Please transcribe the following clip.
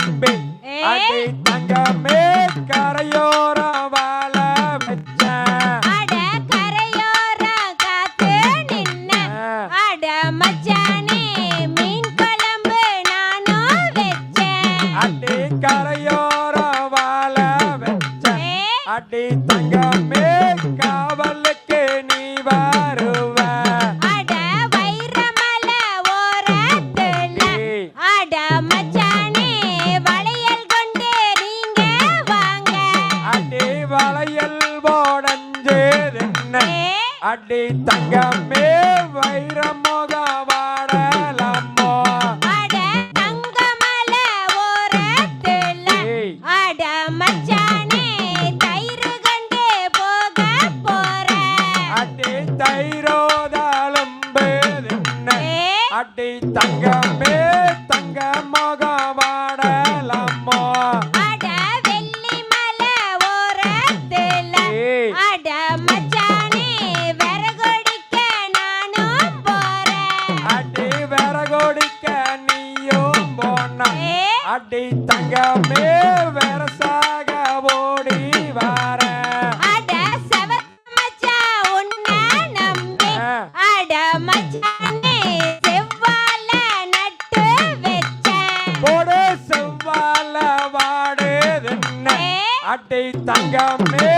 நம்பி அடி தங்கமே கரையோரம் வாழ வச்ச அட கரையோரம் காத்து நின்ன அட மச்சானே மீன் குழம்பு நானும் வச்சேன் அடி கரையோரம் வாழ வச்ச அடி தங்கமே காவலுக்கு நீ வருவ அட வைரமலை ஓரத்துல அட மச்சானே வளையல் கொண்டு நீங்க வாங்க அடி வளையல் போடஞ்சேதென்ன அடி தங்கமே வைரமுக வாடலம்மோ அட தங்கமலை ஓரத்துல அட மச்சானே தயிர் கொண்டு போக போறேன் அடி தைரோதாலும் பேதென்ன அடி தங்கமே தங்க முக வாடலம்மோ அட வெள்ளிமலை ஓரத்துல அட மச்சானே விறகொடிக்க நானும் போறேன் அடி விறகொடிக்க நீயும் போன அடி தங்கமே வெரசாக ஓடி வார அட செவத்த மச்சான் உன்னை நம்பி அட மச்சானே செவ்வாழ நட்டு வச்சேன் போடு செவ்வாழ வாடுதுன்ன அடி தங்கமே